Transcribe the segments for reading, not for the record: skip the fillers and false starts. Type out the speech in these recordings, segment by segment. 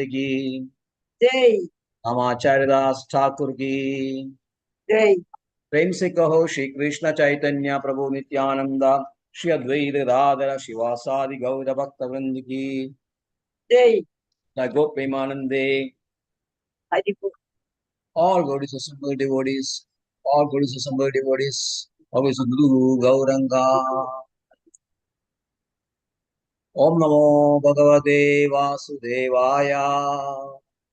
की जय। आचार्य दास ठाकुर की जय। प्रेम से कहो श्री कृष्ण चैतन्य प्रभु नित्यानंद श्री अद्वैत दादर शिवासादि गौर भक्त वृंद की जय। गो प्रेमानंदे हरि बोल। all gaudiya assembled devotees, all gaudiya assembled devotees of his Guru Gauranga. Om Namo Bhagavate Vasudevaya.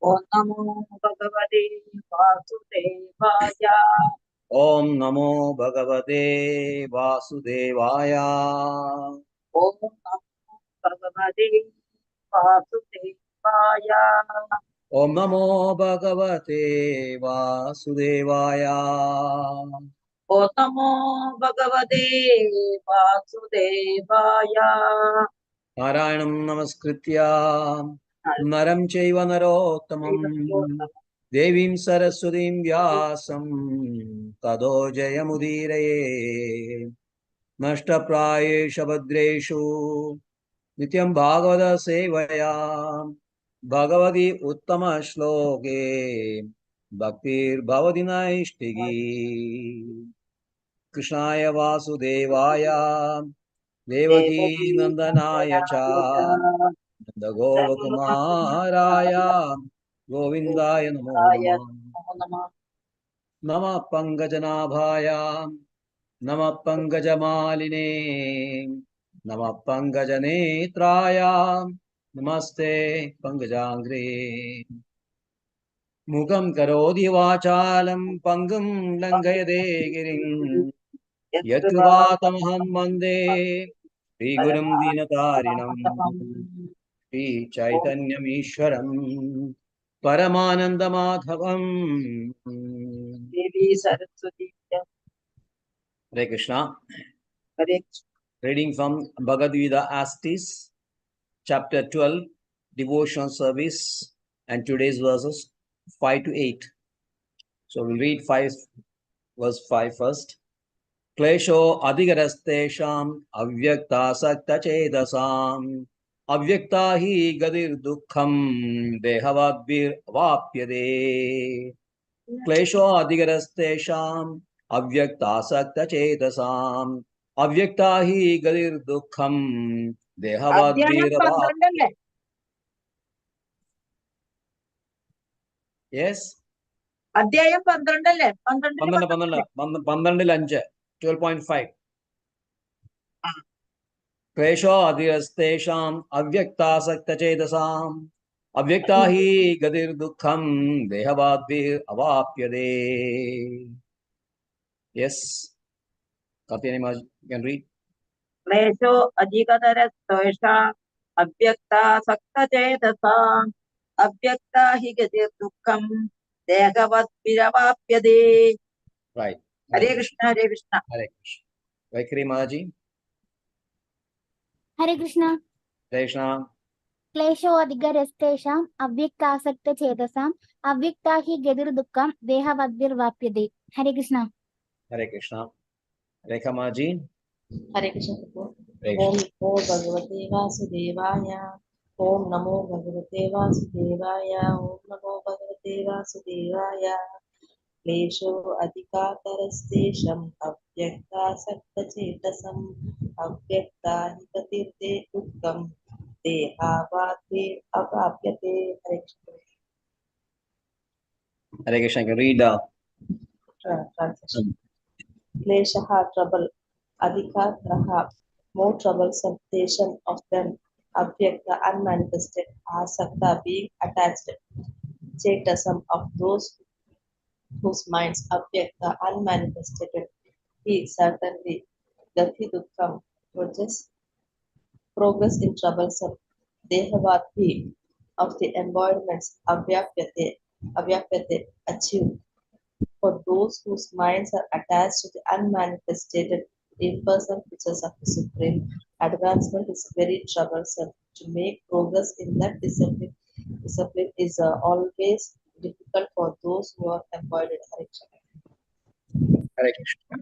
ओम नमो भगवते वासुदेवाय। Om Namo Bhagavate Vasudevaya. ओम नमो भगवते वासुदेवाय। Om Namo Bhagavate Vasudevaya. ओम नमो भगवते वासुदेवाय। Narayanam Namaskritya Naram Chaiva Narottamam Devim Saraswatim Vyasam Tado Jayamudiraye Nashtaprayesha Bhadreshu Nityam Bhagavata Sevaya Bhagavati Uttama Shloke Bhaktir Bhavati Naishtigi Krishnaya Vasudevaya Devaki Nandanaya Cha Nanda Gopakumaraya Govindaya Namo Namah Namah Pankajanabhaya Namah Pankajamaline Namah Pankajanetraya Namaste Pankajangre Mukam Karodi Vachalam Pangam Langayade Girim Yatkratamaham Mande Shri Gurum Dinatarinam Shri Chaitanyam Ishwaram Paramananda Madhavam. Devi Saraswati. Hare Krishna. Hare Reading from Bhagavad Gita Astis, chapter 12, devotional service, and today's verses 5 to 8. So we'll read verse 5 first. Klesho adhigarastesham avyakta sakta chedasam avyakta hi gadir dukkham dehavadbir vapyade. Klesho adhigarastesham avyakta sakta chedasam avyakta hi gadir dukkham अध्याയം dehavadbir vapyade. 12 अല്ലേ? Yes? അധ്യായം 12 അല്ലേ? 12 12.5. क्लेशो अधिरस्तेषाम् अव्यक्तासक्तचेतसाम् अव्यक्ता हि गतिर्दुःखम् देहवाद्भिरवाप्यते. Yes. Katyani Maharaj, you can read. क्लेशो अधिकतरस्तेषा अव्यक्तासक्तचेतसाम् अव्यक्ता हि गतिर्दुःखं देहवद्भिरवाप्यते. Right. हरे कृष्ण हरे Krishna. Hare Krishna. Vaikri Maharaj. हरे Krishna. Hare Krishna. क्लेशोऽधिगरस्तेषाम् अव्यक्तासक्तचेतसाम् अव्यक्ता हि गतिर्दुःखं देहवद्भिर्वाप्यते। हरे Krishna. Hare Krishna. Rekha Maharaj. हरे Krishna. Hare ओम Krishna. नमो भगवते वासुदेवाय। ओम नमो भगवते वासुदेवाय। ओम नमो भगवते वासुदेवाय। क्लेशो अधिकातरस्तेषम् अव्यक्तासक्तचेतसम् अव्यक्ता हि गतिर्दे दुःखम् देहावाद्भिरवाप्यते। हरे Krishna. Hare Krishna. You can read. Translation. Kleshaha, trouble. Adhika, raha, more troublesome. Deshan, of them. Avyakta, unmanifested. Asakta, being attached. Chetasam, of those whose minds. Avyakta, unmanifested. He, certainly. Gati dukkham, progress in troublesome. Dehavati, of the embodiments. Avyapyate, achieve. For those whose minds are attached to the unmanifested impersonal features of the Supreme, advancement is very troublesome. To make progress in that discipline is always difficult for those who are embodied. Hare Krishna.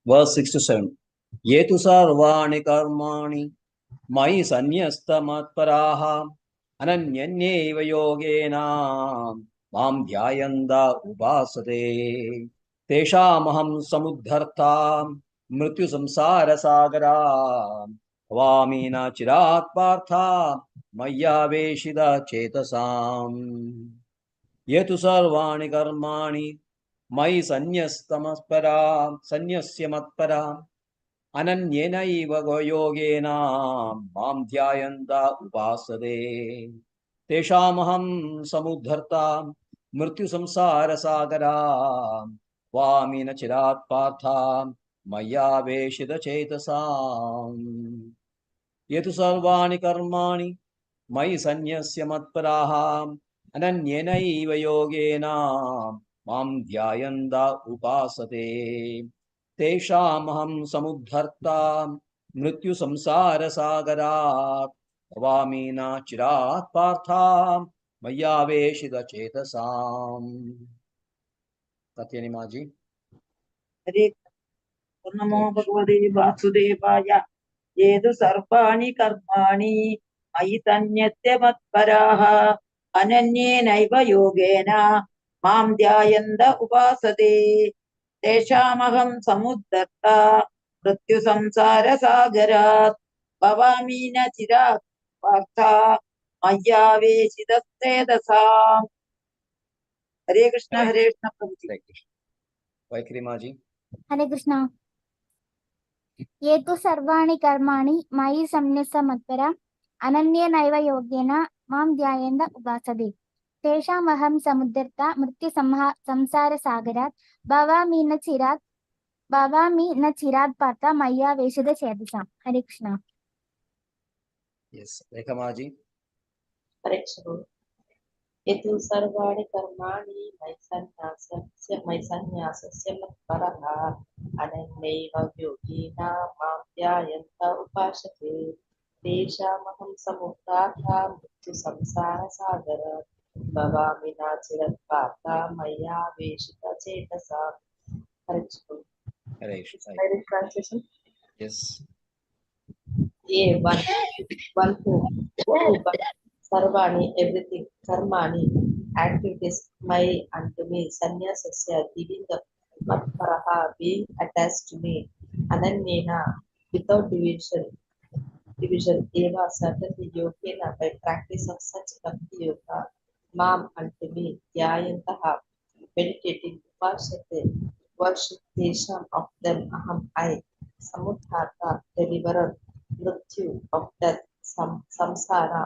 Verse 6 to 7. Yetu sarvani karmani Mai sanyasta matparaha अनन्यन्यैव योगेन मां ध्यायन्त उपासते तेषामहं समुद्धर्ता मृत्युसंसारसागरा भवामि न चिरात् पार्थ मय्यावेशितचेतसाम् ये तु सर्वाणि कर्माणि मयि सन्न्यस्य मत्परा अनन्येनैव योगेन मां ध्यायन्त उपासते तेषामहं समुद्धर्ता मृत्युसंसारसागरा वामि न चिरात् पार्थ मय्यावेशितचेतसाम् ये तु सर्वाणि कर्माणि मयि सन्न्यस्य मत्पराः अनन्येनैव योगेन मां ध्यायन्त उपासते तेषामहं समुद्धर्ता मृत्युसंसारसागरात् भवामि न चिरात् पार्थ मय्यावेशितचेतसाम्। सत्यनिमाजी। हरे नमो भगवते वासुदेवाय। ये तु सर्वाणि कर्माणि मयि सन्न्यस्य मत्पराः अनन्येनैव योगेन मां ध्यायन्त उपासते तेषामहं समुद्धर्ता मृत्युसंसारसागरात् भवामि न चिरात् पार्थ मय्यावेशितचेतसाम्। हरे कृष्ण प्रभु जी। वैखरीमाजी। हरे कृष्ण। ये तु सर्वाणि कर्माणि मयि सन्न्यस्य मत्परा अनन्येनैव योगेन मां ध्यायन्त उपासते तेषामहं समुद्धर्ता मृत्युसंसारसागरात् भवामि न चिरात् पार्थ मय्यावेशितचेतसाम्। हरे कृष्ण। यस रेखमाजी। हरे कृष्ण। ये तु सर्वाणि कर्माणि मयि सन्न्यासस्य मत्परः अनन्यैव योगेन मां ध्यायन्त उपासते तेषामहं समुद्धार्ता मृत्युसंसारसागरात् भवामि न चिरात् पार्थ मय्यावेशितचेतसाम्। हरे कृष्ण. हरे Krishna. Direct translation. Yes. Ye one who but Sarvani, everything, Karmani, activities, my unto me, Sanyasasya, giving up, Matparaha, being attached to me, Ananyena, without division, Eva, certainly Yogena, by practice of such Bhakti Yoga, Mam unto me, Dhyayantaha, meditating, Upashate, worship Desham of them, Aham, I, Samudhata, deliverer, Mrityu of death, Samsara,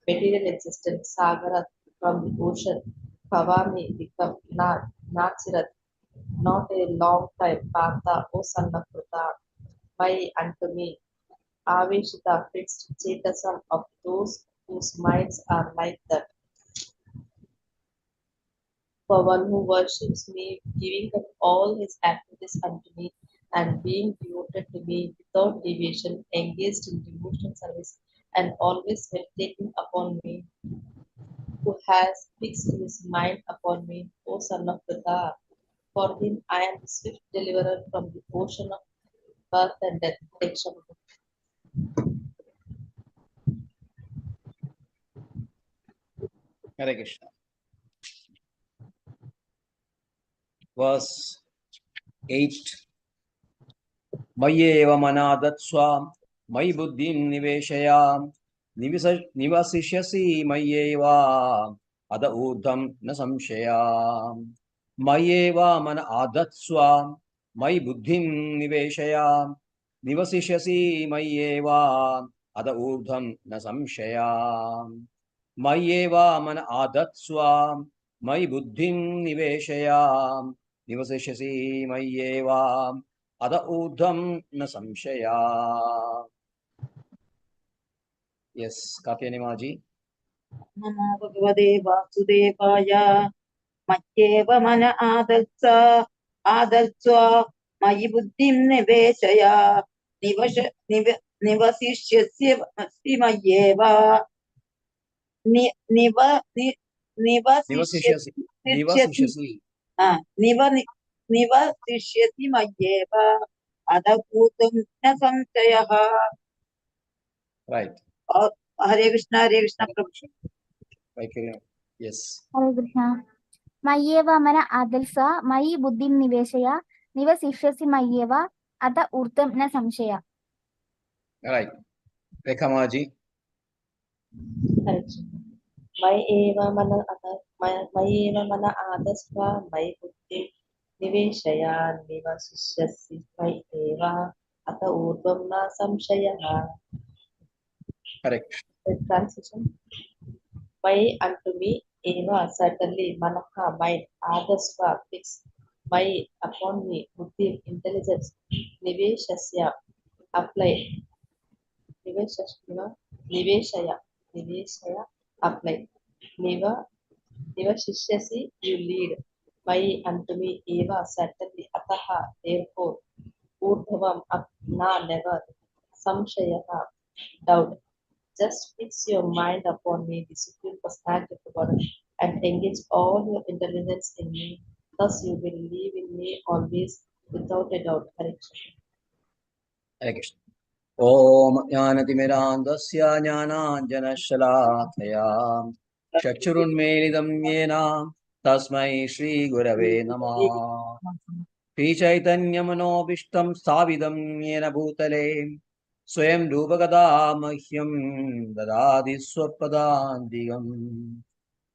material existence, Sagara from the ocean, Pavami become Nachirat, not a long time, Partha, O son of Pruta, my unto me, Aveshita fixed Chetasam of those whose minds are like that. For one who worships me, giving up all his activities unto me, and being devoted to me without deviation, engaged in devotional service, and always meditating upon me, who has fixed his mind upon me, O son of Buddha. For him I am the swift deliverer from the ocean of birth and death. Hare Krishna. Verse 8. मय्येव मनादत्स्व मयि बुद्धिं निवेशय निवसिष्यसि मय्येव अद ऊर्ध्वं न संशया मय्येव मन आदत्स्व मयि बुद्धिं निवेशय निवसिष्यसि मय्येव अद ऊर्ध्वं न संशया मय्येव मन आदत्स्व मयि बुद्धिं निवेशय निवसिष्यसि मय्येव अद ऊर्ध्वं न संशया. Yes, Katyanimaji. नमो भगवते वासुदेवाय। मय्येव मन आदर्श मयि बुद्धिं निवेशय निवसिष्यसि मय्येव Nivasisyasi. निवसिष्यसि Nivasisyasi. निवसिष्यसि मय्येव अधभूतं न संशयः। Right. हरे कृष्ण प्रभु। Yes. Hare Krishna. Mayyeva mana adalsa, mayi buddhim niveshaya, nivasishyasi mayyeva, ata urtam na samshaya. All right. Rekhamaji. Correct. मयि एव मन आदस्व मयि बुद्धि निवेशय निवसिष्यसि मयि एव अत ऊर्ध्वं न संशयः. Correct. The transition. Maya unto me eva certainly manaha mind adasva fix Maya upon me buddhi intelligence niveshasya apply niveshasya niveshaya niveshaya apply niva nivashishyasi you lead Maya unto me eva certainly ataha therefore urdhavam up na never samshayaha doubt. Just fix your mind upon me, discipline personality of God, and engage all your intelligence in me. Thus you will live in me always without a doubt. Correction. Hare Krishna. Om Jnanatimirandasya Jnananjanashalakaya Chakshurunmelidam Yena Tasmai Shri Gurave Namah Shri Chaitanya Manobishtam Sthavidam Yena Bhutale Swayam Rupagada Mahyam Dadadi Swapadandigam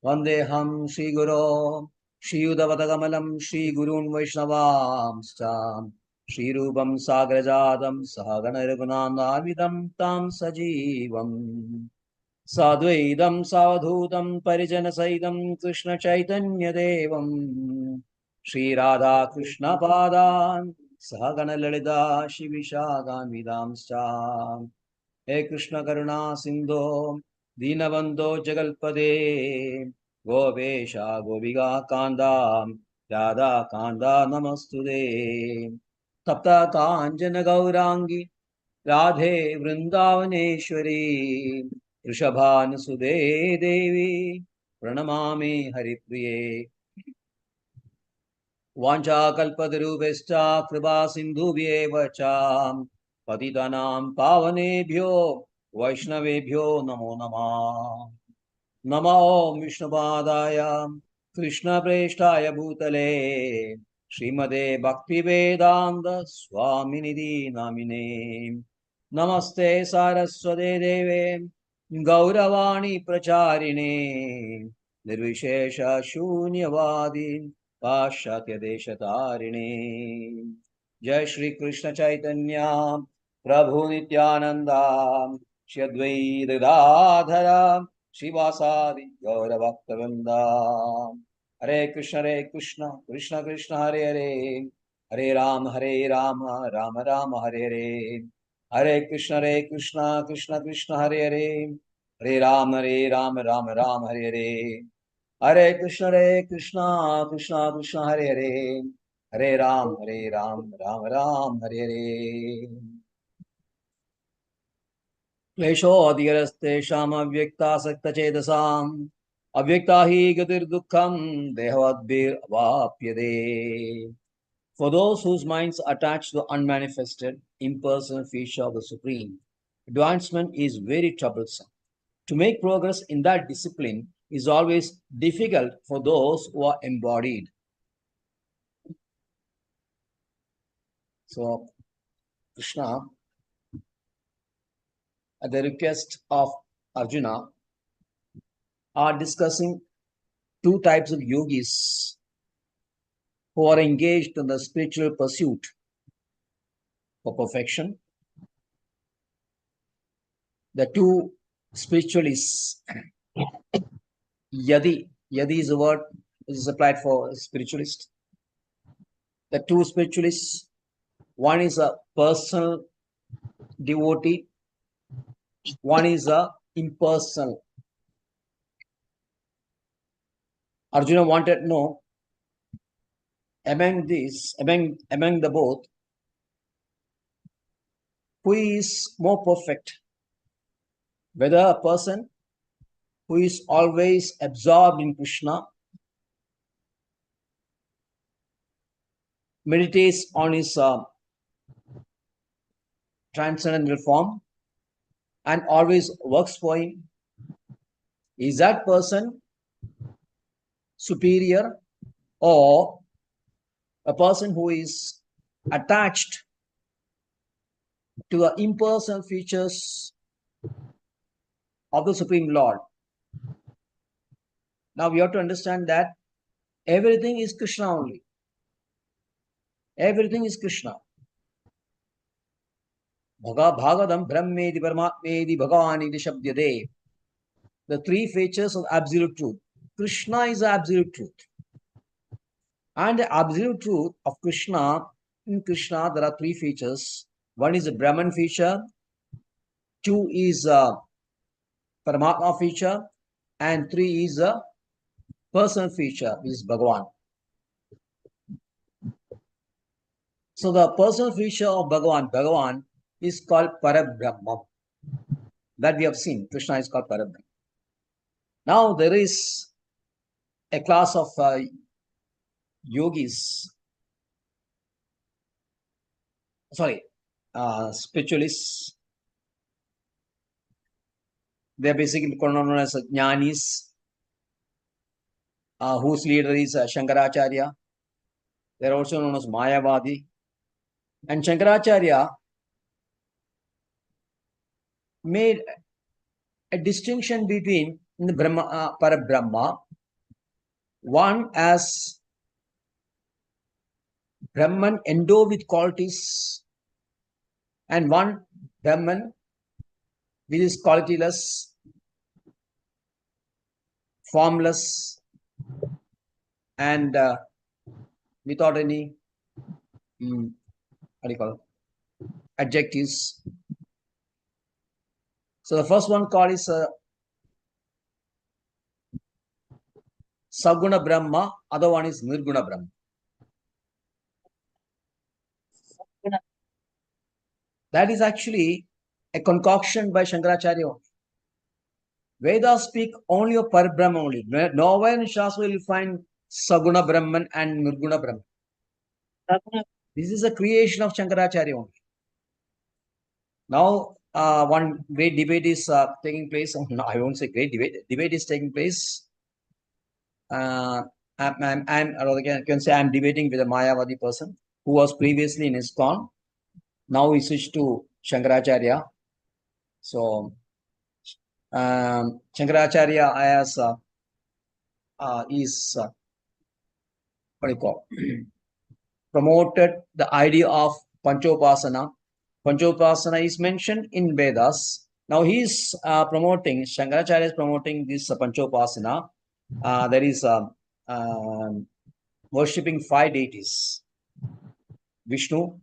Vandeham Shri Guru Shri Udavadagamalam Shri Gurun Vaishnavamscha Shri Rupam Sagrajadam Sahagana Raghunandavidam Tam Sajivam Sadvaidam Savadhutam Parijana Saidam Krishna Chaitanya Devam Shri Radha Krishna Padan Sahagana Lalita Shivishaganvidamscha He Krishna Karuna Sindho Dinabandho Jagalpade Govesha Goviga Kanda Radha Kanda Namastude Tapta Kanjana Gaurangi Radhe Vrindavaneshwari Rishabhanusude Devi Pranamami Haripriye Vancha kalpatarubhescha kripa sindhubhyeva cha patitanam pavanebhyo vaishnavebhyo namo namah. Namo Vishnupadaya Krishna Preshtaya Bhutale Srimade Bhaktivedanta Swaminidhi Namine Namaste Saraswate Deve Gauravani Pracharine Nirvishesha Shunyavadi Pashatya Deshatarine Jai Shri Krishna Chaitanya Prabhu Nityananda Shri Advaita Gadadhara Shivasadi Gaura Bhaktavinda Hare Krishna Krishna Krishna Hare Hare Hare Rama Rama Rama Hare Hare Hare Krishna Krishna Krishna Hare Hare Hare Rama Rama Rama Hare Hare Hare Krishna Krishna Krishna Hare Hare Hare Rama Rama Rama Hare Hare क्लेशोऽधिगरस्तेषाम् अव्यक्तासक्तचेतसाम् अव्यक्ता हि गतिर्दुःखम् देहाद्भिरवाप्यते. For those whose minds are attached to the unmanifested, impersonal feature of the Supreme, advancement is very troublesome. To make progress in that discipline is always difficult for those who are embodied. So, Krishna, at the request of Arjuna, are discussing two types of yogis who are engaged in the spiritual pursuit for perfection. The two spiritualists, Yadi is a word which is applied for spiritualist. The two spiritualists, one is a personal devotee, one is a impersonal. Arjuna wanted to know among the both, who is more perfect, whether a person who is always absorbed in Krishna, meditates on his transcendental form and always works for him, Is that person superior or a person who is attached to the impersonal features of the Supreme Lord? Now we have to understand that everything is Krishna only. Everything is Krishna. Bhagavatam Brahmedi Paramatmedi Bhagavani Shabdyade. The three features of absolute truth. Krishna is the absolute truth. And the absolute truth of Krishna, in Krishna there are three features. One is the Brahman feature, two is a Paramatma feature, and three is a personal feature, which is Bhagavan. So the personal feature of Bhagavan is called Parabrahma. That we have seen. Krishna is called Parabrahma. Now there is a class of yogis, spiritualists. They are basically known as jnanis, whose leader is Shankaracharya. They are also known as Mayavadi. And Shankaracharya made a distinction between the Brahma, Parabrahma, one as Brahman endowed with qualities, and one Brahman which is qualityless, formless, and without any what do you call it? Adjectives. So the first one called is Saguna Brahma, other one is Nirguna Brahma. That is actually a concoction by Shankaracharya. Vedas speak only of Parabrahma only. Nowhere in Shastra will you find Saguna Brahman and Nirguna Brahman. This is a creation of Shankaracharya only. Now, one great debate is taking place. No, I won't say great debate. Debate is taking place. I can say I'm debating with a Mayavadi person who was previously in ISKCON. Now he switched to Shankaracharya. So, Shankaracharya has what do you call promoted the idea of Panchopasana. Panchopasana is mentioned in Vedas. Now he is promoting, Shankaracharya is promoting this Panchopasana. There is worshipping 5 deities: Vishnu,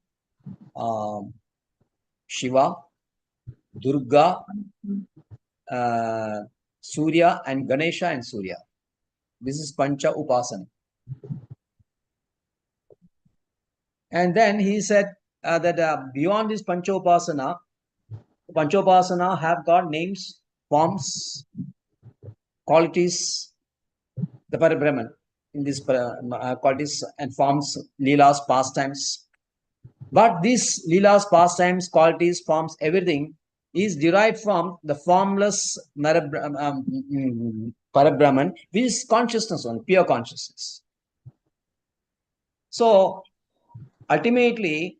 Shiva, Durga, Surya, and Ganesha and Surya. This is Pancha Upasana. And then he said that beyond this Panchopasana have got names, forms, qualities, the Parabrahman in these qualities and forms, leelas, pastimes. But these leelas, pastimes, qualities, forms, everything is derived from the formless Parabrahman, which is consciousness only, pure consciousness. So ultimately,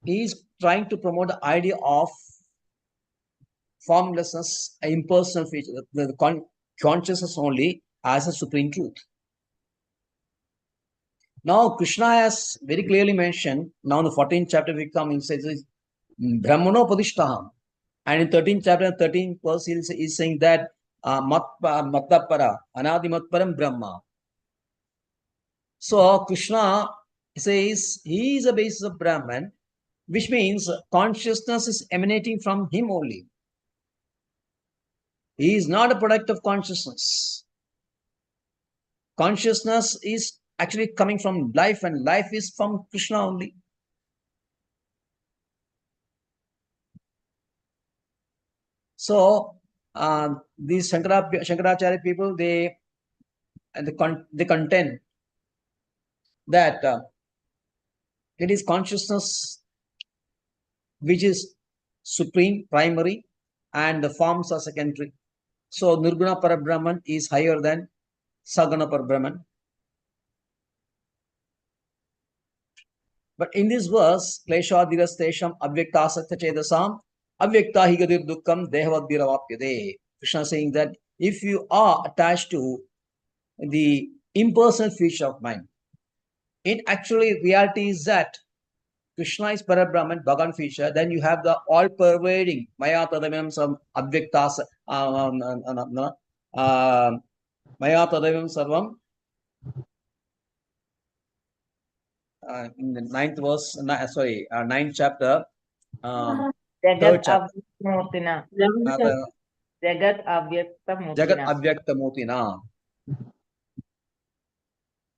he is trying to promote the idea of formlessness, impersonal feature, the consciousness only as a supreme truth. Now, Krishna has very clearly mentioned, now in the 14th chapter we come, he says, Brahmano Padishtaham. And in 13th chapter, 13th verse, he is saying that Mattapara, Anadimatparam Brahma. So, Krishna says he is a basis of Brahman, which means consciousness is emanating from him only. He is not a product of consciousness. Consciousness is actually coming from life, and life is from Krishna only. So these Shankaracharya people, they contend that it is consciousness which is supreme, primary, and the forms are secondary. So Nirguna Parabrahman is higher than Saguna Parabrahman. But in this verse, Kleshadhirastesham Avyaktasakta Chedasam Avyakta Higadir Dukkam Dehavadhiravapyade. Krishna saying that if you are attached to the impersonal feature of mind, in actually reality is that Krishna is Parabrahman, Bhagavan feature, then you have the all-pervading Maya Tadavyam Sam Avyaktas Maya Tadavyam Sarvam in the ninth chapter, Jagat third chapter. Avyaktamurtina. The Jagat Jagat Avyaktamurtina. Avyaktamurtina.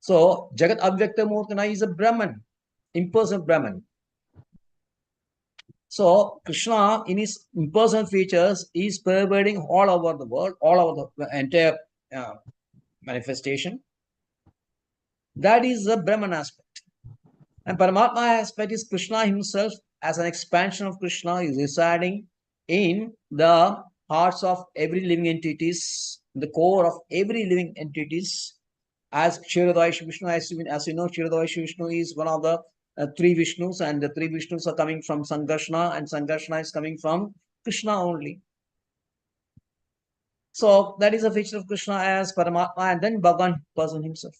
So Jagat Avyaktamurtina is a Brahman, impersonal Brahman. So Krishna, in his impersonal features, is pervading all over the world, all over the entire manifestation. That is the Brahman aspect. And Paramatma aspect is Krishna himself as an expansion of Krishna is residing in the hearts of every living entities, the core of every living entities. As Kshirodvaisha Vishnu, as you know, Kshirodvaisha Vishnu is one of the three Vishnus, and the three Vishnus are coming from Sankarshana, and Sankarshana is coming from Krishna only. So that is a feature of Krishna as Paramatma, and then Bhagavan person himself.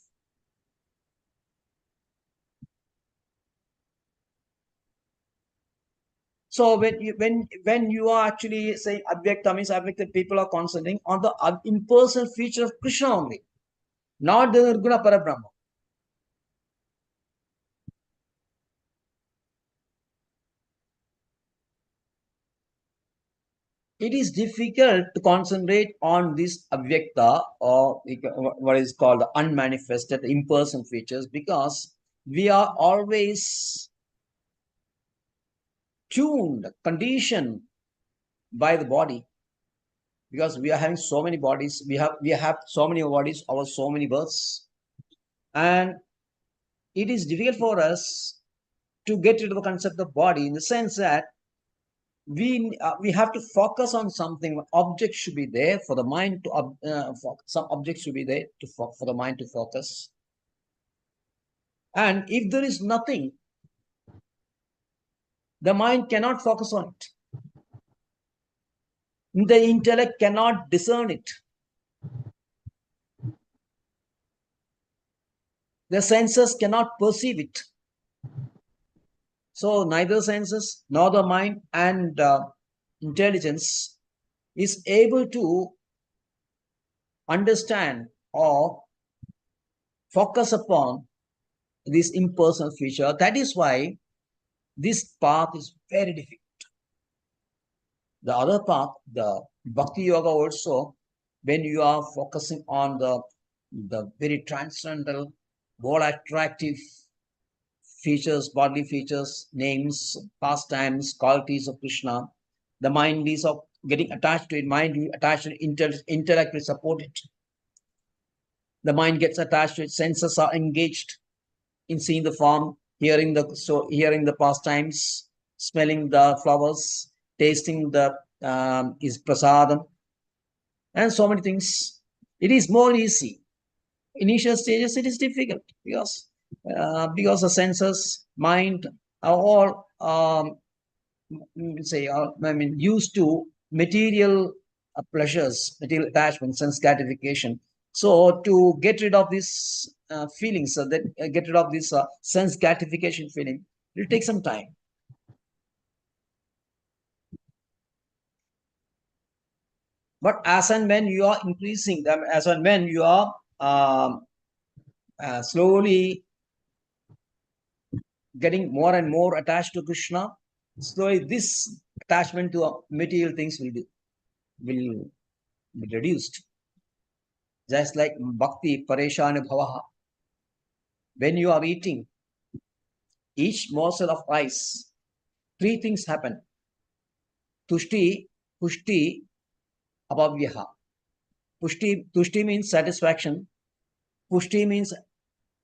So when you are actually saying Abhyakta means Abhyakta, people are concentrating on the impersonal feature of Krishna only, not the Nirguna Parabrahma. It is difficult to concentrate on this Abhyakta, or what is called the unmanifested impersonal features, because we are always tuned, conditioned by the body, because we are having so many bodies, we have so many bodies over so many births, and it is difficult for us to get rid of the concept of body, in the sense that we have to focus on something. Object should be there for the mind to some objects should be there for the mind to focus. And if there is nothing, the mind cannot focus on it. The intellect cannot discern it. The senses cannot perceive it. So neither senses nor the mind and intelligence is able to understand or focus upon this impersonal feature. That is why this path is very difficult. The other path, the Bhakti Yoga also, when you are focusing on the very transcendental, more attractive features, bodily features, names, pastimes, qualities of Krishna, the mind is of getting attached to it. Mind attached to it, intellect will support it. The mind gets attached to it. Senses are engaged in seeing the form, hearing the pastimes, smelling the flowers, tasting the is prasadam, and so many things. It is more easy. Initial stages, it is difficult because the senses, mind are all used to material pleasures, material attachment, sense gratification. So to get rid of this feelings, get rid of this sense gratification feeling, it will take some time. But as and when you are increasing them, as and when you are slowly getting more and more attached to Krishna, slowly this attachment to material things will be reduced. Just like bhakti pareshana bhavaha. When you are eating each morsel of rice, three things happen. Tushti, pushti, abhavyaha. Tushti means satisfaction. Pushti means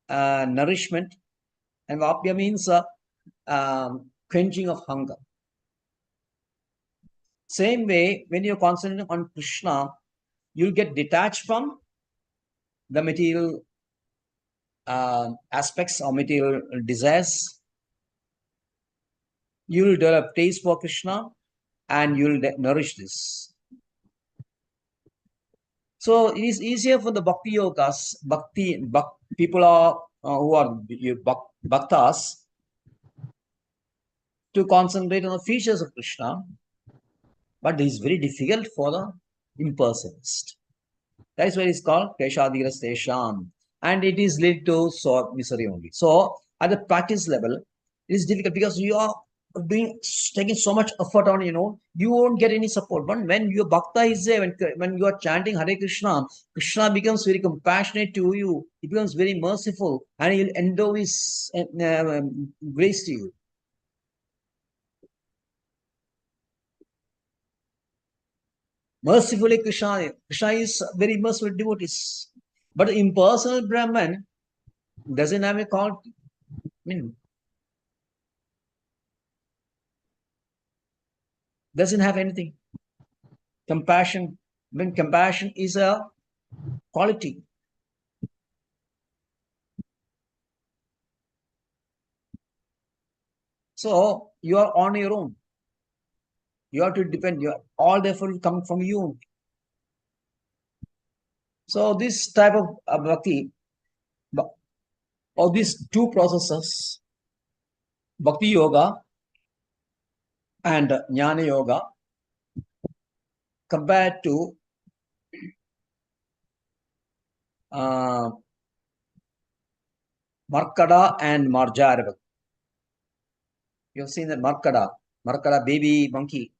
nourishment. And vapya means quenching of hunger. Same way, when you're concentrating on Krishna, you'll get detached from the material aspects or material desires. You'll develop taste for Krishna and you'll nourish this. So it is easier for the bhakti yogas, people are who are bhaktas to concentrate on the features of Krishna, but it is very difficult for the impersonalist. That is why it's called Keshadira Stesham, and it is lead to misery only. So at the practice level, it is difficult because you are taking so much effort on, you won't get any support. But when your bhakta is there, when you are chanting Hare Krishna, Krishna becomes very compassionate to you. He becomes very merciful, and he'll endow his grace to you. Mercifully, Krishna is very merciful devotees. But impersonal Brahman doesn't have a quality. Doesn't have anything. Compassion. When compassion is a quality. So you are on your own. You have to depend. All the effort will come from you. So this type of bhakti, or these two processes, bhakti yoga and jnana yoga, compared to Markada and Marjara. You've seen that Markada baby monkey.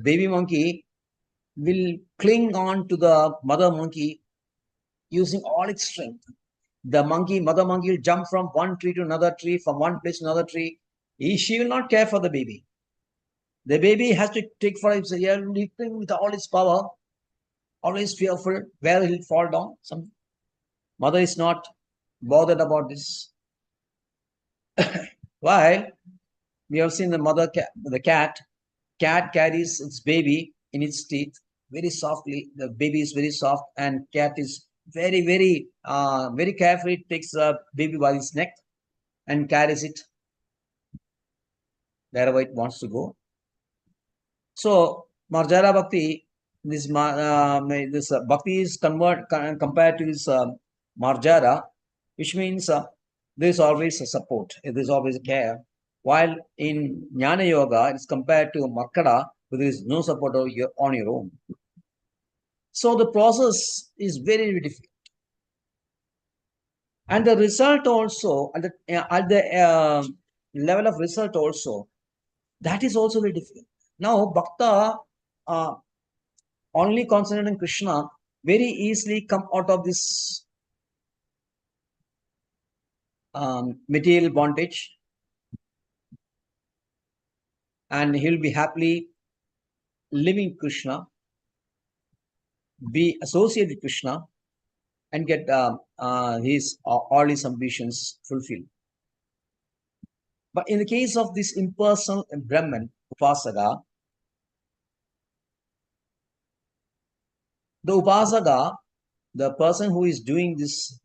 Baby monkey will cling on to the mother monkey using all its strength. The mother monkey will jump from one tree to another tree, from one place to another tree. She will not care for the baby. The baby has to take for himself. He will cling with all his power, always fearful where he'll fall down. Some mother is not bothered about this. While we have seen the cat carries its baby in its teeth very softly. The baby is very soft, and cat is very, very, very carefully takes the baby by its neck and carries it wherever it wants to go. So Marjara Bhakti, this Bhakti is compared to this Marjara, which means there is always a support, there is always a care. While in Jnana Yoga, it's compared to Markada, where there is no support on your own. So the process is very, very difficult. And the result also, at the level of result also, that is also very difficult. Now, Bhakta only concentrating on Krishna very easily come out of this material bondage, and he'll be happily living Krishna, be associated with Krishna, and get all his ambitions fulfilled. But in the case of this impersonal Brahman Upasaka, the Upasaka, the person who is doing this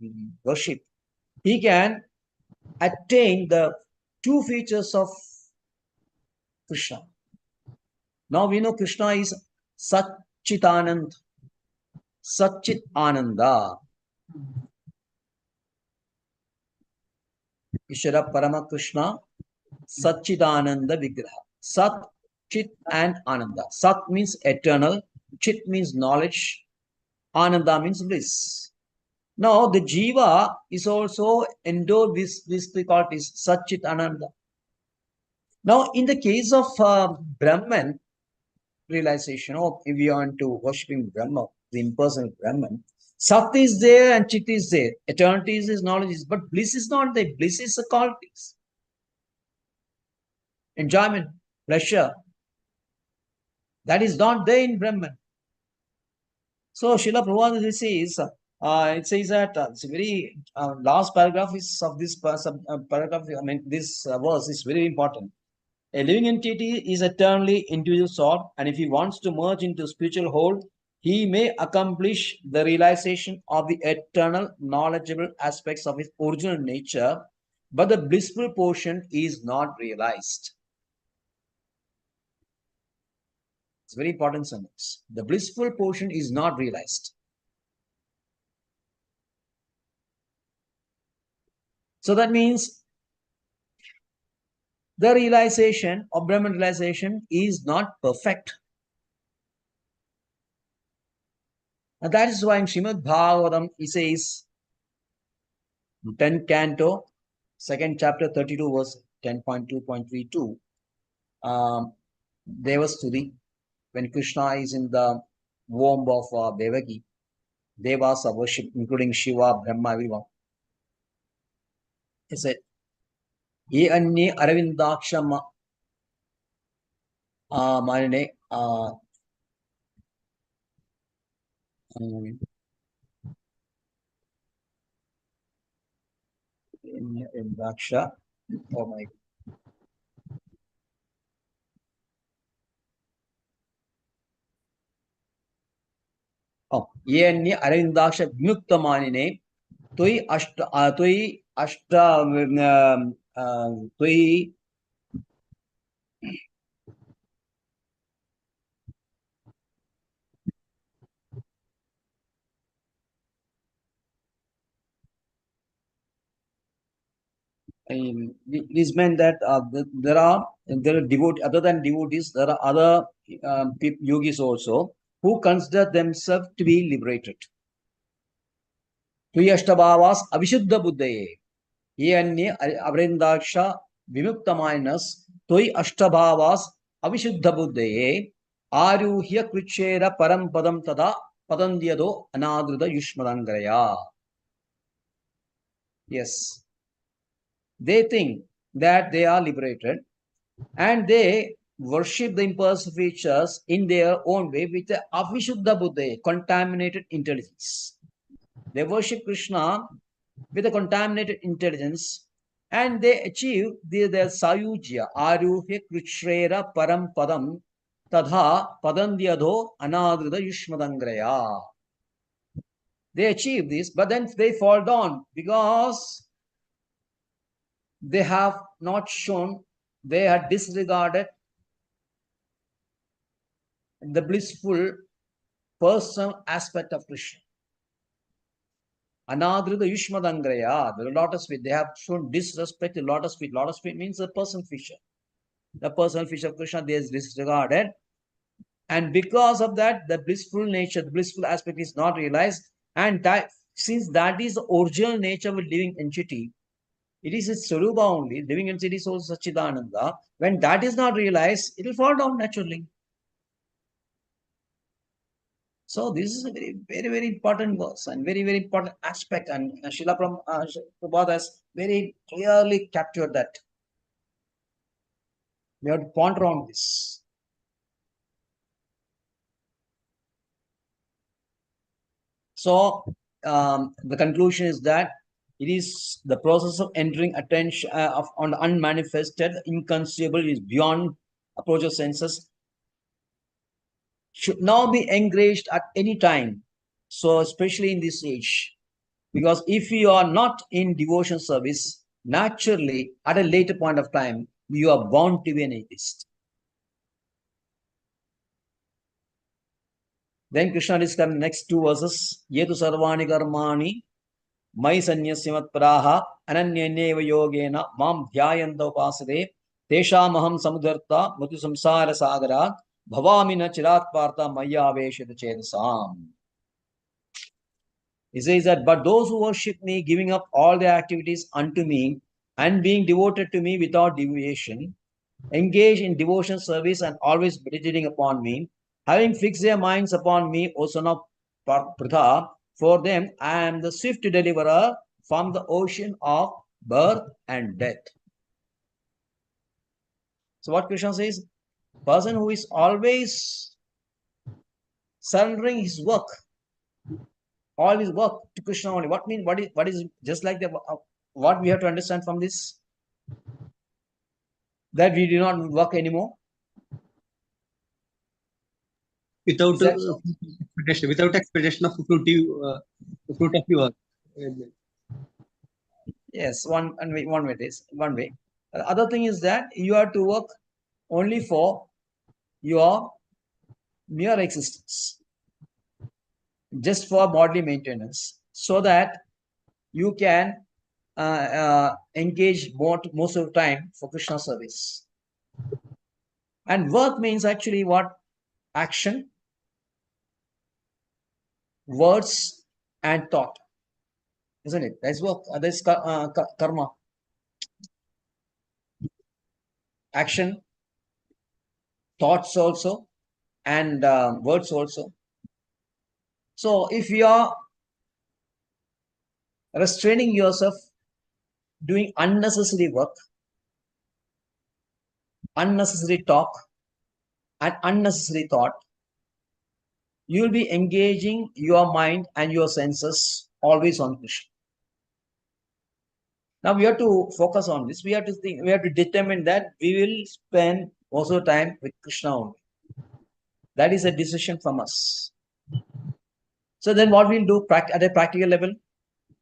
worship, he can attain the two features of Krishna. Now we know Krishna is Satchitanand, Satchit Ananda. Ishvara Parama Krishna, Satchitananda Vigraha. Sat, Chit and Ananda. Sat means eternal, Chit means knowledge, Ananda means bliss. Now the Jiva is also endowed with these three qualities, Satchit Ananda. Now in the case of Brahman realization, if you want to worshipping Brahma, the impersonal Brahman, Sat is there and Chit is there. Eternity is knowledge, but bliss is not there. Bliss is the qualities. Enjoyment, pleasure. That is not there in Brahman. So Srila Prabhupada says, it says that it's a very last paragraph is of this paragraph. I mean, this verse is very important. A living entity is eternally individual soul, and if he wants to merge into spiritual whole, he may accomplish the realization of the eternal knowledgeable aspects of his original nature, but the blissful portion is not realized. It's very important sentence. The blissful portion is not realized. So that means the realization of Brahman realization is not perfect. And that is why in Srimad Bhagavatam he says, 10th canto, 2nd chapter, 32 verse 10.2.32, Devastuti, when Krishna is in the womb of Devaki, Devas are worshipped, including Shiva, Brahma, everyone. He said, Ye Anye Aravindaksha Marine Aravindaksha, oh my God. Oh, Ye Anye Aravindaksha Vimukta Manine, Toi Ashta, Toi this meant that there are devotees other than devotees. There are other yogis also who consider themselves to be liberated. Tui ashtabhavas avishuddha buddhaye. Ye anye avrendaksha vimuktamaynas toi ashtabhavas avishuddha buddhaye. Aruhya krichera param padam tada padandyado anadruta yushmadangraya. Yes. They think that they are liberated and they worship the impersonal features in their own way with the avishuddha buddha, contaminated intelligence. They worship Krishna with a contaminated intelligence and they achieve their sayujya, aruhya krichrera param padam tadha padandyadho anadrida yushmadangraya. They achieve this, but then they fall down because they have not shown, they had disregarded the blissful personal aspect of Krishna. Anadrida Yushmadangraya, the lotus feet, they have shown disrespect to lotus feet. Lotus feet means the personal feature. The personal feature of Krishna, they is disregarded. And because of that, the blissful nature, the blissful aspect is not realized. And that, since that is the original nature of a living entity, it is its Sarupa only. Living entity is also Sachidananda. When that is not realized, it will fall down naturally. So this is a very important verse and very important aspect. And Srila Prabhupada has very clearly captured that. We have to ponder on this. So the conclusion is that it is the process of entering attention on the unmanifested, inconceivable, is beyond approach of senses, should now be engaged at any time. So especially in this age, because if you are not in devotion service, naturally at a later point of time, you are bound to be an atheist. Then Krishna describes the next two verses. Yetu sarvani karmani mai sanyasya praha ananyanyeva yogena mam dhyayanta upasade teshamaham samudharta mutu samsara sagara bhavami na chirat partha maya aveshita chedasam. He says that, but those who worship me, giving up all their activities unto me and being devoted to me without deviation, engage in devotion service and always meditating upon me, having fixed their minds upon me, O son of Pratha, for them I am the swift deliverer from the ocean of birth and death. So what Krishna says, person who is always surrendering his work, all his work to Krishna only. What is just like the what we have to understand from this? that we do not work anymore? Without Is that so? expectation of fruit of your Yes, one way it is one way. The other thing is that you have to work only for your mere existence, just for bodily maintenance, so that you can engage most of the time for Krishna service. And work means actually what? Action, words, and thought, isn't it? That's work. That's karma. Action, thoughts also, and words also. So if you are restraining yourself doing unnecessary work, unnecessary talk, and unnecessary thought, you will be engaging your mind and your senses always on Krishna. Now we have to focus on this. We have to think. We have to determine that we will spend most of the time with Krishna only. That is a decision from us. So then, what we'll do at a practical level,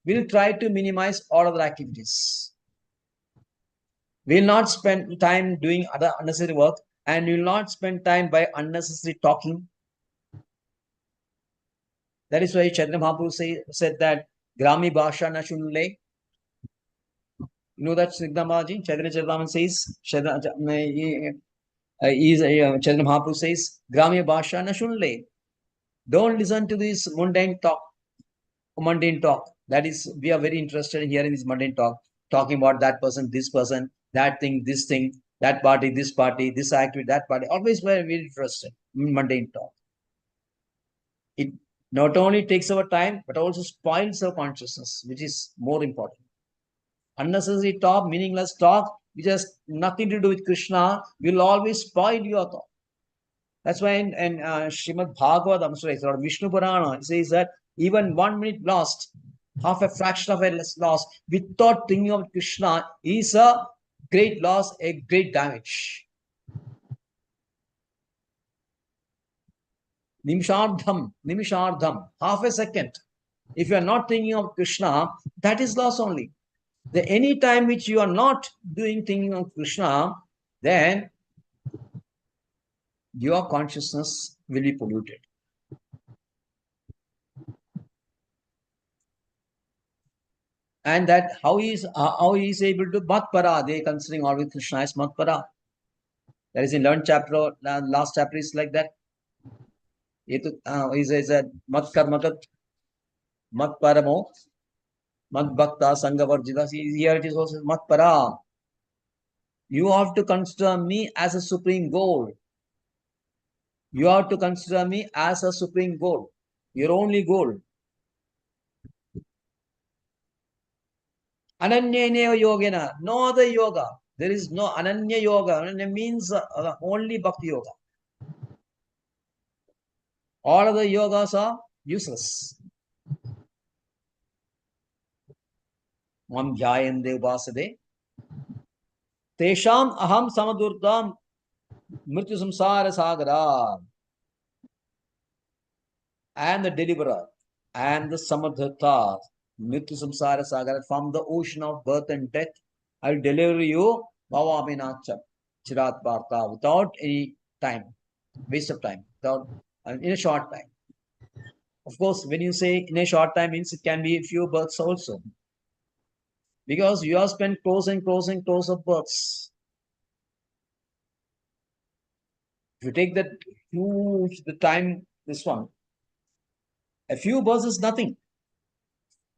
we'll try to minimize all other activities. We'll not spend time doing other unnecessary work, and we'll not spend time by unnecessary talking. That is why Chaitanya Mahaprabhu said that Grami Bhasha na shunle. You know that Snigdha Maharaj, Chaitanya Charitamrita says, Chaitanya Mahaprabhu says, Grami Bhasha na shunle. Don't listen to this mundane talk. That is, we are very interested in hearing this mundane talk, talking about that person, that thing, this thing, that party, this activity, that party. Always very interested in mundane talk. It not only takes our time, but also spoils our consciousness, which is more important. Unnecessary talk, meaningless talk, which has nothing to do with Krishna, will always spoil your thought. That's why in Srimad Bhagavatam, or Vishnu Purana, it says that even 1 minute lost, half a fraction of a loss, without thinking of Krishna, is a great loss, a great damage. Nimishardham, half a second. If you are not thinking of Krishna, that is loss only. The any time which you are not thinking of Krishna, then your consciousness will be polluted. And that how he is able to matpara, they considering always Krishna as matpara. That is in 11th chapter, last chapter is like that. He says that matkarmatat, matparamo, matbhakta, sangavarjita. Here it is also matpara. You have to consider me as a supreme goal. You have to consider me as a supreme goal, your only goal. Ananya yogena, no other yoga. There is no ananya yoga. Ananya means only bhakti yoga. All other yogas are useless. Mam jayande upasade. Tesham aham samadurdam mrityu samsara sagara. And the deliverer and the samadhata mrityu samsara sagara, from the ocean of birth and death, I will deliver you bhavaminacha chirat varta, without any time, waste of time, without in a short time. Of course, when you say in a short time, means it can be a few births also, because you have spent crores and crores and crores of births. If you take that huge the time, this one, a few births is nothing,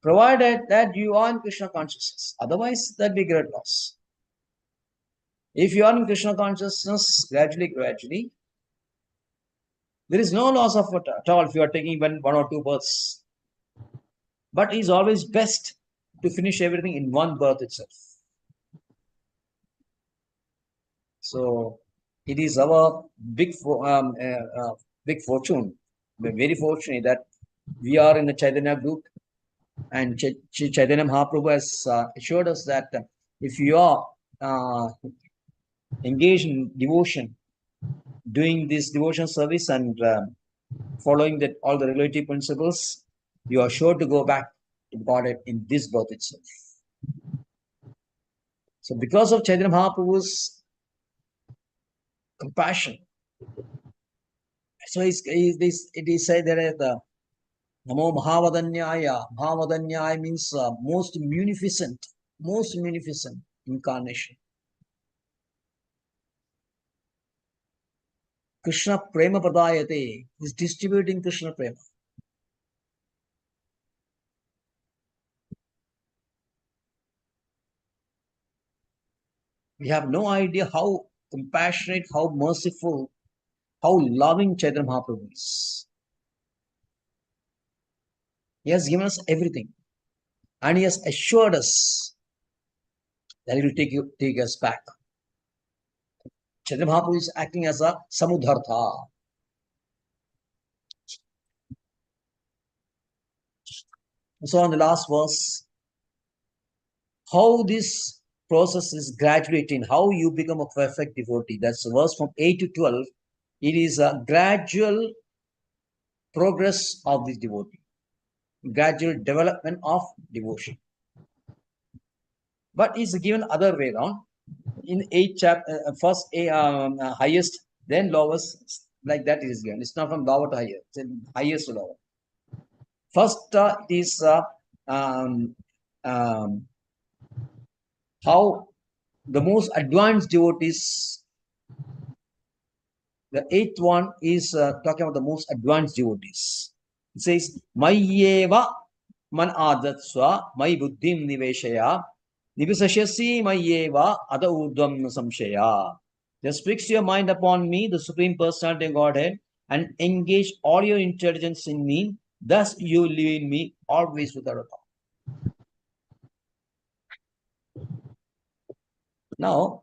provided that you are in Krishna consciousness. Otherwise, that be great loss. If you are in Krishna consciousness, gradually, there is no loss of it at all if you are taking one or two births. But it is always best to finish everything in one birth itself. So it is our big fortune. We're very fortunate that we are in the Chaitanya group, and Chaitanya Mahaprabhu has assured us that if you are engage in devotion, doing this devotion service and following that all the regulative principles, you are sure to go back to Godhead in this birth itself. So because of Chaitanya Mahaprabhu's compassion, so it is said that the Namo Mahavadanyaya. Mahavadanyaya means most munificent incarnation. Krishna Prema Pradayate is distributing Krishna Prema. We have no idea how compassionate, how merciful, how loving Chaitanya Mahaprabhu is. He has given us everything. And he has assured us that he will take us back. Chaitanya Mahaprabhu is acting as a samudhartha. So on the last verse, how this process is graduating, how you become a perfect devotee. That's the verse from 8 to 12. It is a gradual progress of this devotee, gradual development of devotion. But it's given other way around. In 8 chapter, first highest, then lowest, like that it is given. It's not from lower to higher, it's highest to lower. First is how the most advanced devotees. The 8th one is talking about the most advanced devotees. It says, Mayyeva man adatsva may buddhim niveshaya nivisashyasi mayyeva ada urdhvam samshaya. Just fix your mind upon me, the Supreme Personality of Godhead, and engage all your intelligence in me. Thus you live in me always without a thought. Now,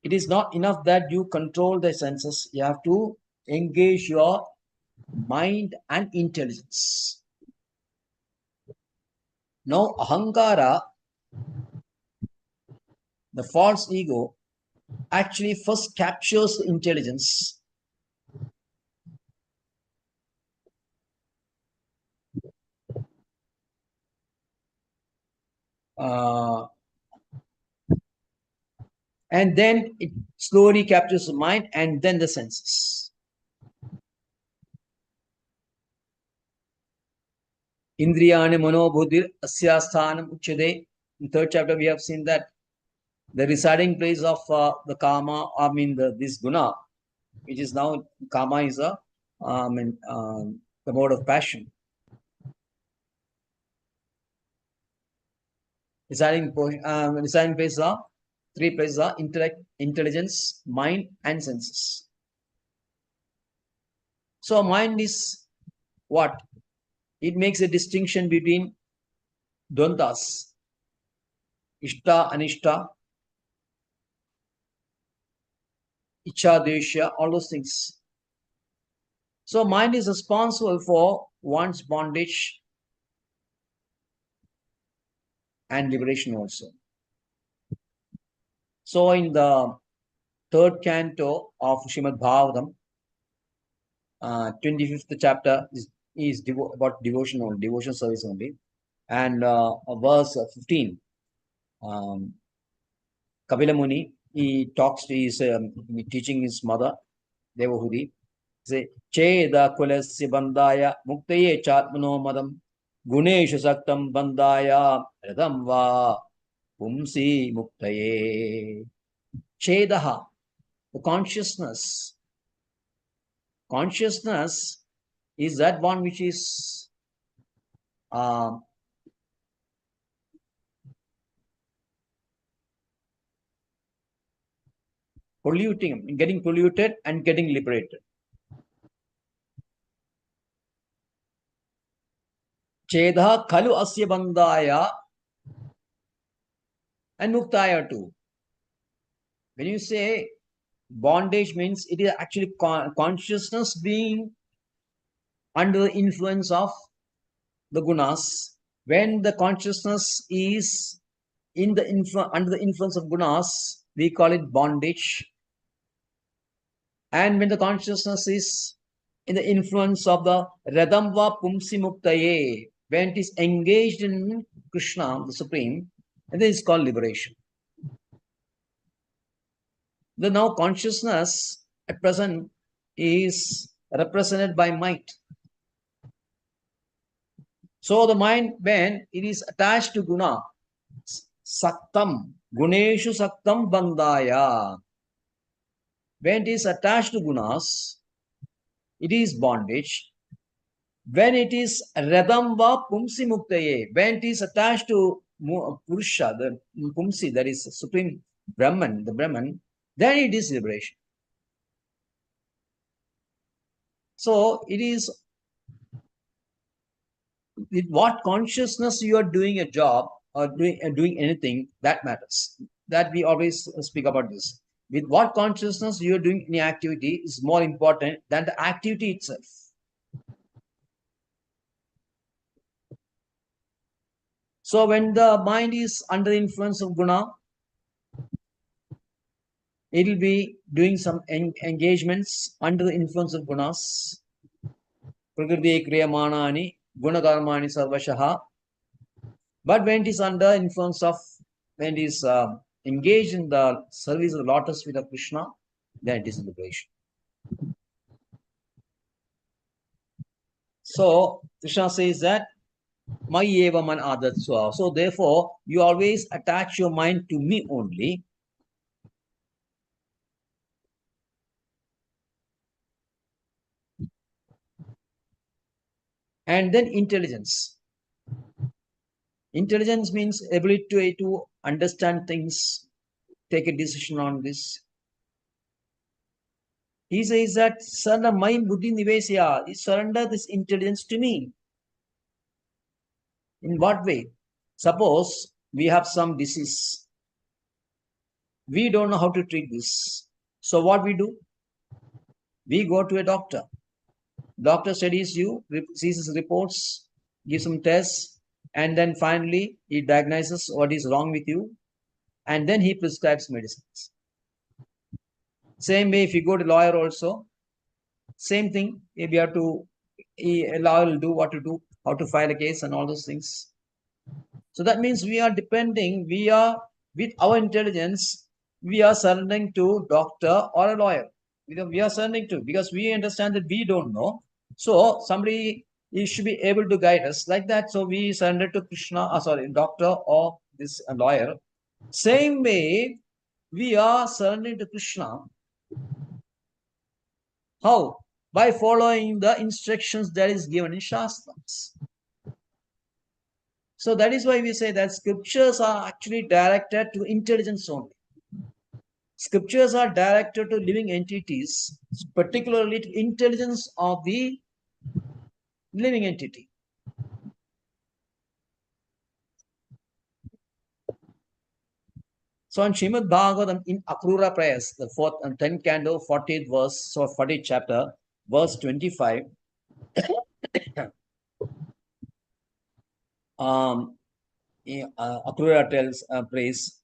it is not enough that you control the senses. You have to engage your mind and intelligence. Now, ahankara, the false ego, actually first captures the intelligence. And then it slowly captures the mind and then the senses. Indriyani manobuddhir asyasthanam uchade. In 3rd chapter, we have seen that the residing place of the karma, this guna, which is now karma is the mode of passion. Residing place are 3 places are intellect, intelligence, mind, and senses. So mind is what? It makes a distinction between dvandas, ishta, anishta, icha, desha, all those things. So mind is responsible for one's bondage and liberation also. So in the 3rd canto of Srimad Bhagavatam, 25th chapter is about devotion only, devotion service only. And verse 15, Kapila Muni, he talks to his teaching his mother, Devahudi. Say, Cheda kulasya bandaya muktaye chatmano madam gunesha saktam bandaya radam va pumsi muktaye. Chedaha, the consciousness. Consciousness is that one which is polluting, getting polluted and getting liberated. Chedha khalu asya bandaya and muktaya too. When you say bondage, means it is actually consciousness being under the influence of the gunas. When the consciousness is in the under the influence of gunas, we call it bondage. And when the consciousness is in the influence of the Radamva Pumsi Muktaye, when it is engaged in Krishna, the Supreme, and then it's called liberation. The now consciousness at present is represented by mind. So the mind, when it is attached to guna, saktam, guneshu saktam bandaya. When it is attached to gunas, it is bondage. When it is radamba pumsi muktaye, when it is attached to purusha, the pumsi, that is supreme Brahman, the Brahman, then it is liberation. So it is with what consciousness you are doing a job or doing anything, that matters. That we always speak about this. With what consciousness you are doing any activity is more important than the activity itself. So when the mind is under the influence of guna, it will be doing some engagements under the influence of gunas. Prakriti kriyamanani gunakarmani sarvashaha. But when it is under influence of, when it is engaged in the service of the lotus feet of Krishna, then it is liberation. So Krishna says that Mayeva man adatswa. So therefore, you always attach your mind to me only. And then intelligence. Intelligence means ability to understand things, take a decision on this. He says that surrender my buddhi nivesya, surrender this intelligence to me. In what way? Suppose we have some disease. We don't know how to treat this. So what we do? We go to a doctor. Doctor studies you, sees his reports, gives some tests, and then finally he diagnoses what is wrong with you, and then he prescribes medicines. Same way, if you go to lawyer also, same thing. If you have to, a lawyer will do what to do, how to file a case, and all those things. So that means we are depending, we are with our intelligence, we are surrendering to doctor or a lawyer. We are surrendering to, because we understand that we don't know. So somebody should be able to guide us like that. So we surrender to Krishna, doctor or this lawyer. Same way, we are surrendering to Krishna. How? By following the instructions that is given in Shastras. So that is why we say that scriptures are actually directed to intelligence only. Scriptures are directed to living entities, particularly to intelligence of the living entity. So in Srimad Bhagavatam, in Akrura prayers, the 4th and 10th canto, 40th verse, so 40th chapter, verse 25, Akrura tells, prays,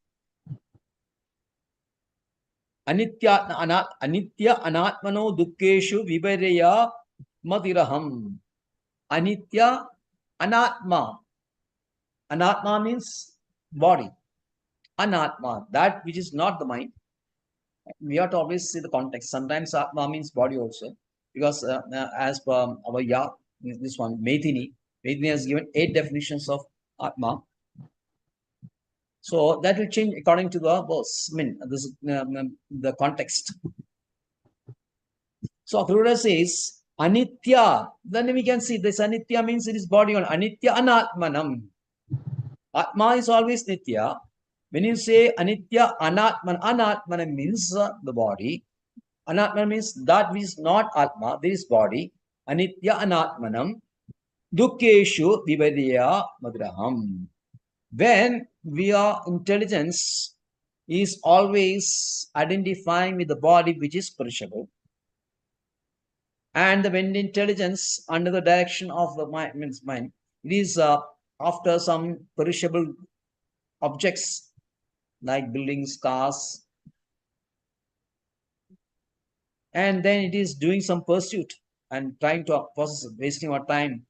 Anitya anatmano dukkeshu viparya madiraham. Anitya anatma. Anatma means body. Anatma, that which is not the mind. We have to always see the context. Sometimes Atma means body also, because as per our this one, Methini has given 8 definitions of Atma. So that will change according to the verse. I mean, this is the context. So Akrura says, Anitya. Then we can see this Anitya means it is body on Anitya Anatmanam. Atma is always Nitya. When you say Anitya Anatman, Anatmanam means the body. Anatman means that which is not Atma, this body. Anitya Anatmanam. Dukkeshu Vivadya Madraham. When we are intelligence is always identifying with the body which is perishable. And when intelligence under the direction of the mind, it is after some perishable objects like buildings, cars, and then it is doing some pursuit and trying to possess it, wasting our time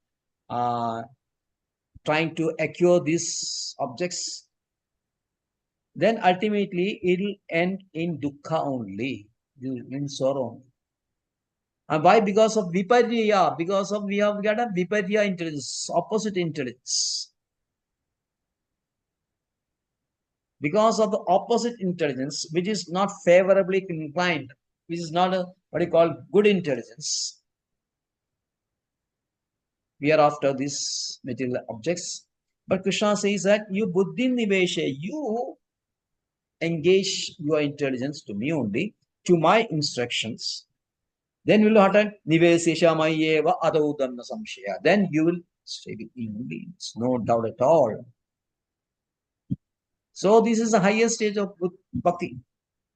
trying to acquire these objects, then ultimately it'll end in dukkha only, in sorrow. And why? Because of viparya, because of we have got a viparya intelligence, opposite intelligence. Because of the opposite intelligence, which is not favorably inclined, which is not a what you call good intelligence. We are after these material objects. But Krishna says that you buddhi nivesha, you engage your intelligence to me only, to my instructions. Then you will attend nivesesha mayeva adaudanna samshaya. Then you will stay with me only. It's no doubt at all. So this is the highest stage of bhakti,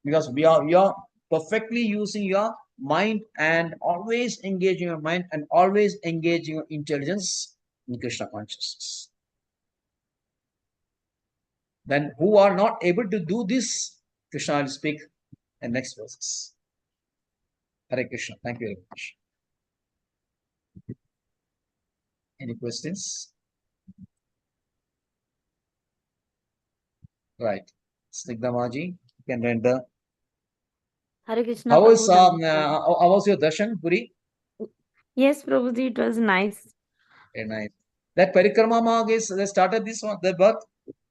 because you are perfectly using your mind and always engaging your mind and always engaging your intelligence in Krishna consciousness. Then who are not able to do this, Krishna will speak in next verses. Hare Krishna. Thank you very much. Any questions? Right. Snigdha Maji, you can render. Hare Krishna, How is Prabhu. how was your darshan, Puri? Yes, Prabhuji, it was nice. Very nice. That Parikrama Marg is, they started this one, the birth,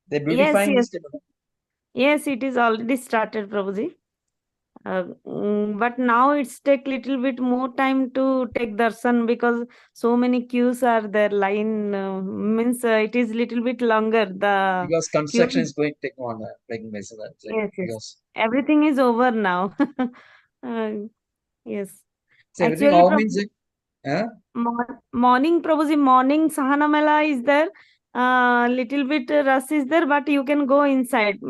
they're beautifying Yes. this temple. Yes, it is already started, Prabhuji. But now it's take little bit more time to take darshan because so many queues are there. Line means it is little bit longer. The Because queue. construction is going to take on taking place. Yes. Because Everything is over now. uh, yes. so everything Actually, all Prabhuji, means morning, Prabhuji, morning Sahana Mela is there. Little bit rush is there, but you can go inside.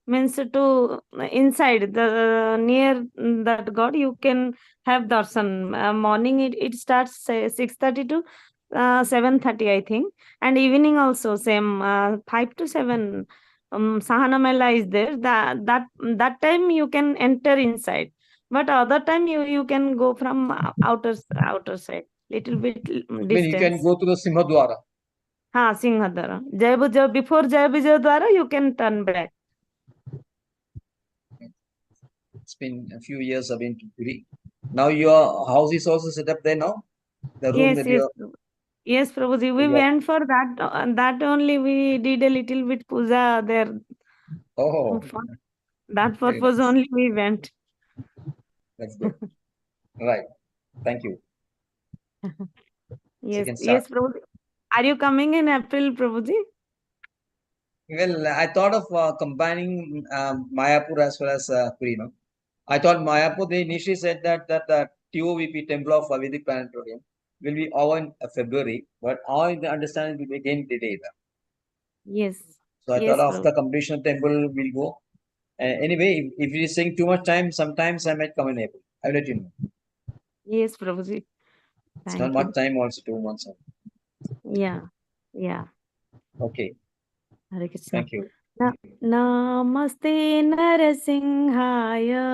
Means to inside the near that God, you can have darshan. Morning it starts 6:30 to 7:30, I think, and evening also same 5 to 7. Sahana Mela is there. That time you can enter inside, but other time you can go from outer side. Little bit I mean you can distance. go to the Simhadwara. हाँ सिंहद्वारा before Jai Vijayadwara you can turn back. It's been a few years I've been to Puri. Now your house is also set up there now? The room that Yes, you yes, Prabhuji. We are. went for that. That only we did a little bit puja there. Oh, For that very purpose nice. only we went. That's good. Right. Thank you. So you can start. Yes, Prabhuji. Are you coming in April, Prabhuji? Well, I thought of combining Mayapur as well as Puri. No? I thought Mayapur, they initially said that the TOVP, Temple of Vedic Planetarium, will be over in February, but I understand it will be again delayed. Yes. So I thought Yes, after Prabhuji. completion of temple, we'll go. Anyway, if it is saying too much time, sometimes I might come in April. I'll let you know. Yes, Prabhuji. It's not Thank you. much time, also 2 months. Yeah. Okay. Hare Krishna. Thank you. Namaste Narasinghaya,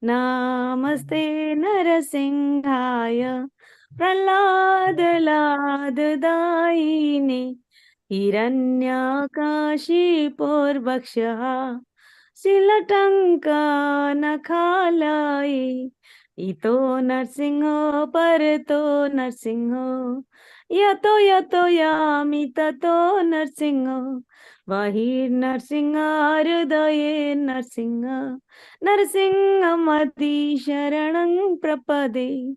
Namaste Narasinghaya, Prahlad Ladadaine, Hiranyakashipur Bhaksha, Silatanka Nakhalai, Ito Narsinho Parato Narsinho, Yato Yami Tato Narsinho, Vahir Narsinga Hridaye Narsinga Narsingamati Sharanang Prapade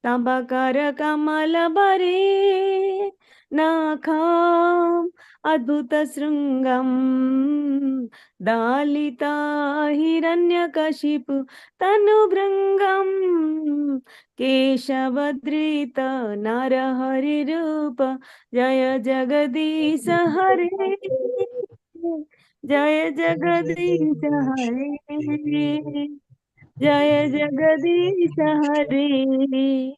Tabakara Kamala Bare Nakham Adhuta Srungam Dalita Hiranyakashipu Tanubhrangam Keshavadrita Narahari Rupa Jaya Jagadisa Hare Jaya Jagadisa Hare Jaya Jagadisa Hare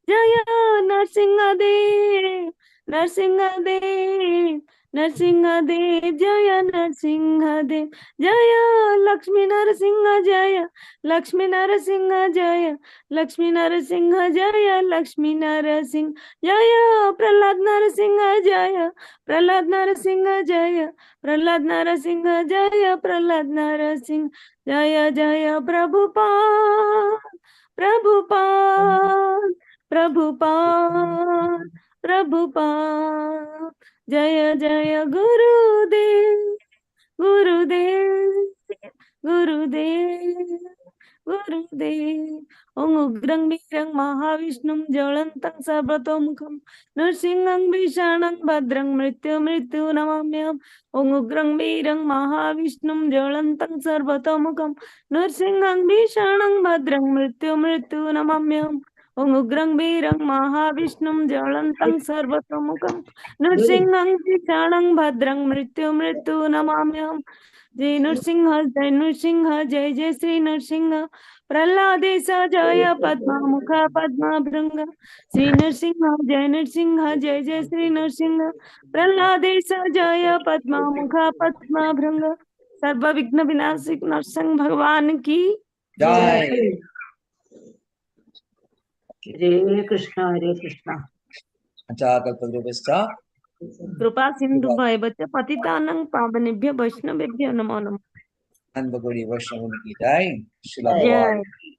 Jaya Narsingadev, Narsingadev, Narasimhadeva जय नरसिंहदेव जय लक्ष्मी नरसिंह जय लक्ष्मी नरसिंह जय लक्ष्मी नरसिंह जय लक्ष्मी नरसिंह जय प्रहलाद नरसिंह जय प्रहलाद नरसिंह जय प्रहलाद नरसिंह जय प्रहलाद नरसिंह जय जय प्रभुपाद प्रभुपाद प्रभुपाद प्रभुपाद जय जय गुरुदेव गुरुदेव गुरुदेव गुरुदेव ओं उग्रं वीरं महाविष्णुं ज्वलन्तं सर्वतोमुखं नृसिंहं भीषणं भद्रं मृत्यु नमाम्यहम् ओं उग्रं वीरं महाविष्णुं ज्वलन्तं सर्वतोमुखं नृसिंहं भीषणं भद्रं मृत्यु नमाम्यहम् ओं उग्रं वीरं महाविष्णुं ज्वलन्तं सर्वतोमुखं नृसिंहं भीषणं भद्रं मृत्यु नमाम्यहम् जय नृसिंह जय जय श्री नृसिंह प्रहलादेश जय पद्मामुख पद्मभृंग श्री नृसिंह जय जय श्री नृसिंह प्रहलादेश जय पद्मामुख पद्मभृंग सर्व विघ्न विनाशिक नरसिंह भगवान की जय। हरे कृष्ण अच्छा कल्पद्रुभ्यश्च कृपा सिंधु भयवच पतितानं पावनेभ्यो वैष्णवेभ्यो नमो नमः नंद गौरी वैष्णव की जय। शिला जय। भगवान जय